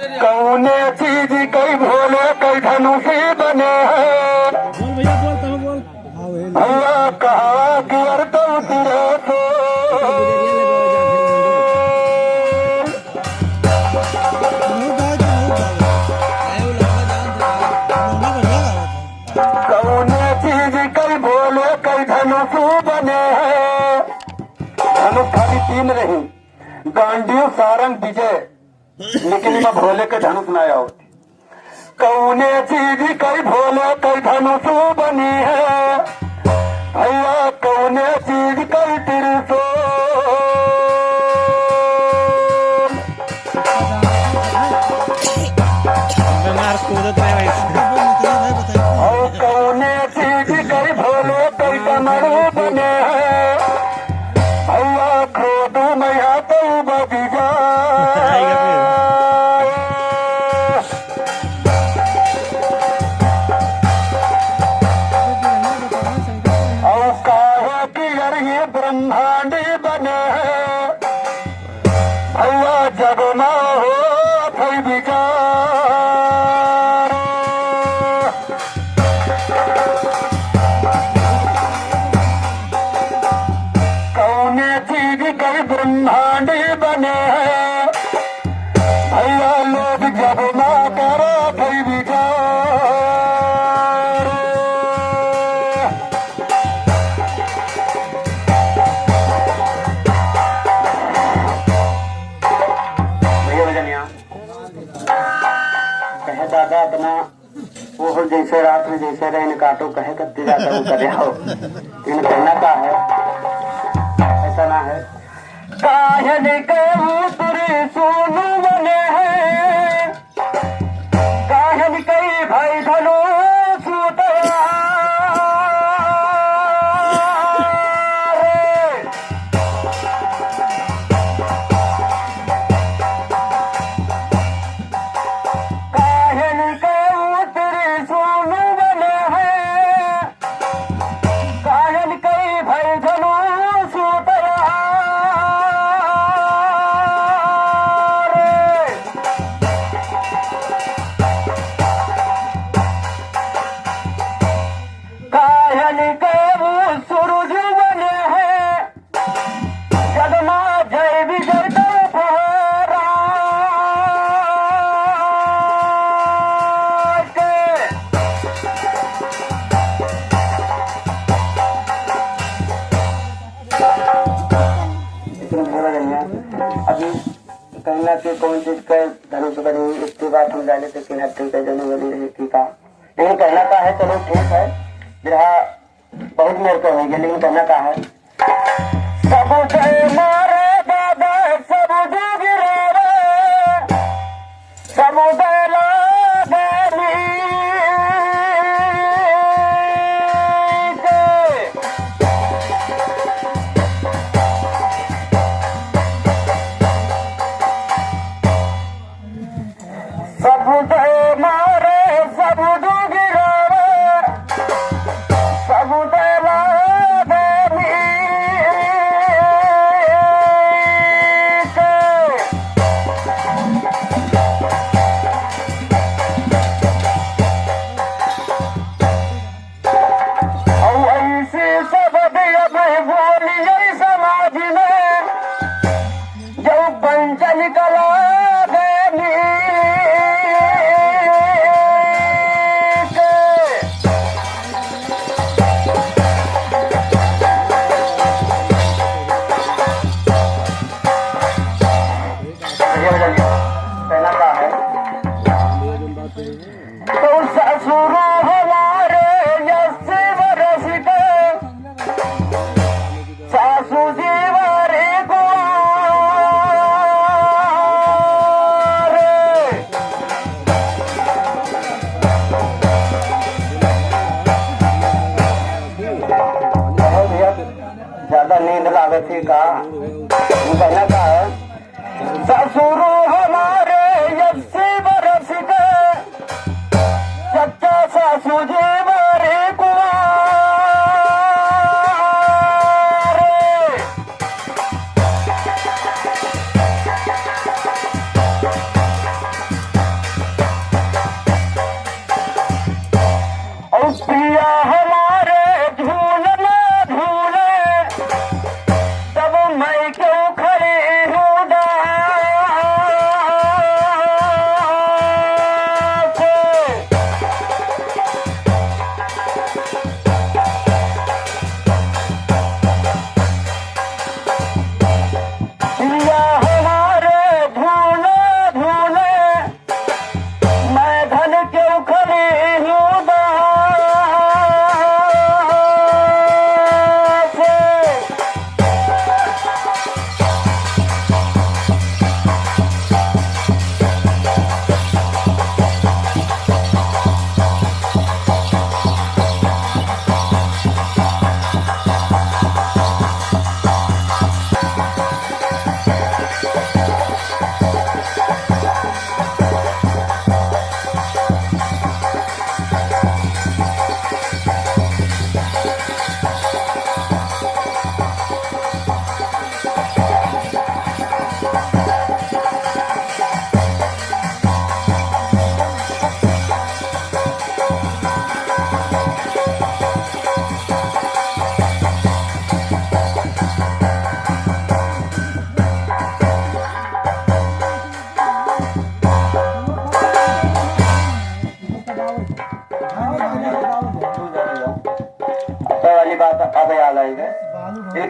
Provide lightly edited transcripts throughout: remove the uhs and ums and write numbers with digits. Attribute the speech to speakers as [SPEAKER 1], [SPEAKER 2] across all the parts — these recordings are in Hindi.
[SPEAKER 1] कौने चीज कई भोले कई धनुषी बने हैं। भैया कहा कि अर्थ उतरे तो कौने चीज कई भोले कई धनुषी बने हैं। धनुष खाली 3 रही, गांडीव सारंग विजय, लेकिन मैं भोले के धनुष न आओ। कौने चीज कई भोले कई धनुष बनी है। भैया कौने चीज कई त्रिशूल। और कौने चीज कई भोले कई कमरू बने हैं। भैया क्रोध मैया तो बगी जा। ब्रह्मांड बने हैं। भैया जब ना हो थई विचार। कौने चीज कई ब्रह्मांड बने हैं। भैया लोग जब ना करो थई विचार। दादा अपना वो जैसे रात में जैसे रहे काटो कहे करते जाता हूँ कर आओ। इन कहना का है ऐसा ना है। काहन के उतरे सोनू बने हैं। काहन कई भाई धनो कहना कि कौन चीज का धनुष बनी इसकी बात हम जाने थे कि हत्या का जन्म बनी रही थी का। लेकिन कहना का है चलो ठीक है बिरहा बहुत मेरे को हो गया। लेकिन कहना का है सब मारे बाबा सब गिरे सब ज्यादा नींद लागत थी का। कहना का है ससुर हमारे 80 बरस के सच्चा सासू जी मारे कुआरे।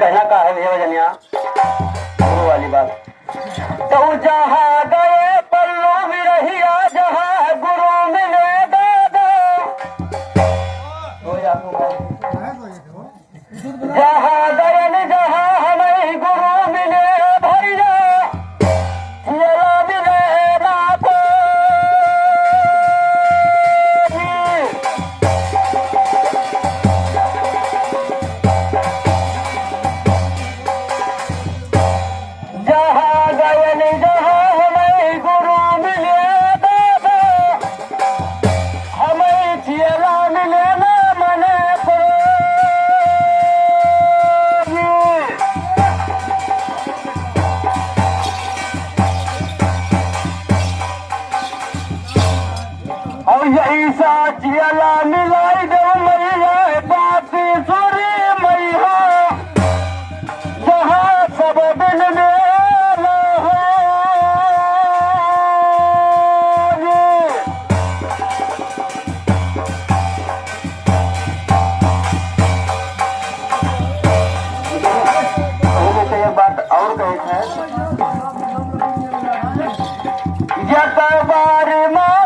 [SPEAKER 1] कहना का है भैया जनिया वो वाली बात। तो जहाँ गए पल्लू भी रहिया जहाँ गुरु मिले दादा, जहाँ गए जहाँ हमें गुरु मिले भैया, चेला मिले ना को जहाँ गए जहाँ हमें गुरु मिले दादा, हमें चेला मिले ना मने और यही सा चेला मिलाई दो मैया बाती सुरी मैया, जहाँ सब दिन मेला हो एक बात और कहे है बारी माँ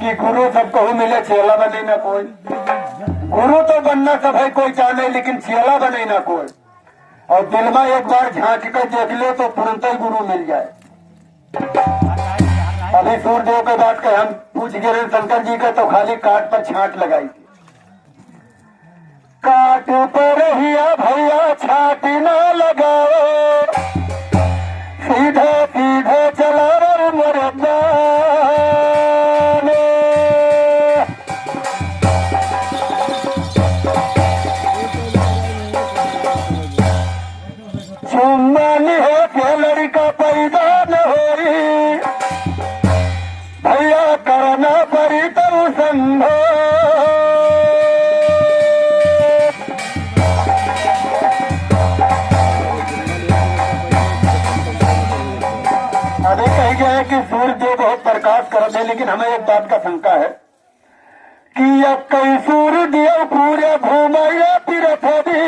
[SPEAKER 1] कि गुरु सबको मिले चेला बने ना कोई। गुरु तो बनना सब है कोई चाहे, लेकिन चेला बने ना कोई। और दिल में एक बार झांक कर देख ले तो तुरंत ही गुरु मिल जाए। अभी सूर्यदेव के बात के हम पूछ गए शंकर जी का, तो खाली काट पर छाट लगाई थी। काट पर हिया भैया छाट ना लगाओ, सीधे सीधे चला मरदा चुम्मानी हो के लड़का पैदा न होई, भैया करना पड़ी तो संभव। अभी कही गया है कि सूर्य देव बहुत प्रकाश करते हैं, लेकिन हमें एक बात का शंका है कि अब कई सूर्य देव पूरे घूमैया तीर्थ दी,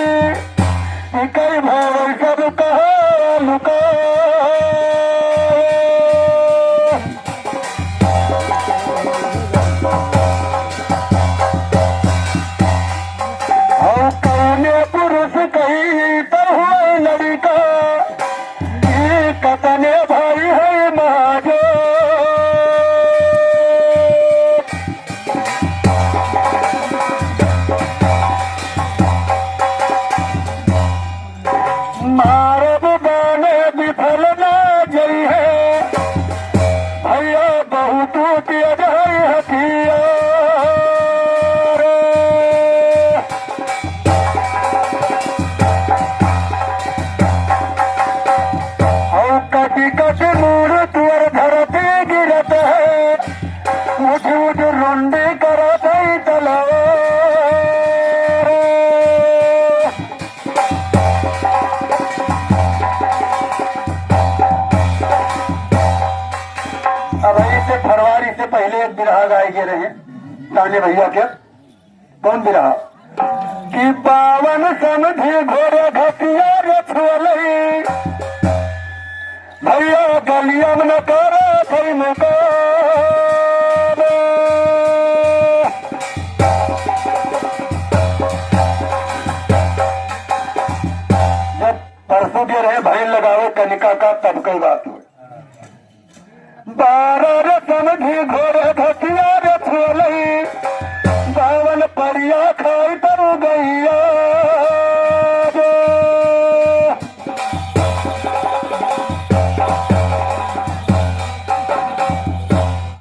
[SPEAKER 1] कई भाव सब कहा लुका। और कौने पुरुष कही तो हुआ लड़का, ये कतने भाई है महाजो। मारब बाने विफल ना जई है, भैया बहुत तेज है हथियार। और कटी कटी मूर तुअर धरती गिरत है, उठ उठ रुंडी करत है तलवार। अब से फरवरी से पहले एक बिरहा गाए गए रहे ताने भैया के। कौन बिरहा? कि पावन समझी घोड़े घटिया रछुअलई, भैया गलियम न करे कई मुकाबले। चाहे भाई लगावे कनिका का तब कई बात हुई। 12 रे समझी घोड़े घसिया रे छोलई 52 परिया खाई तरु गैया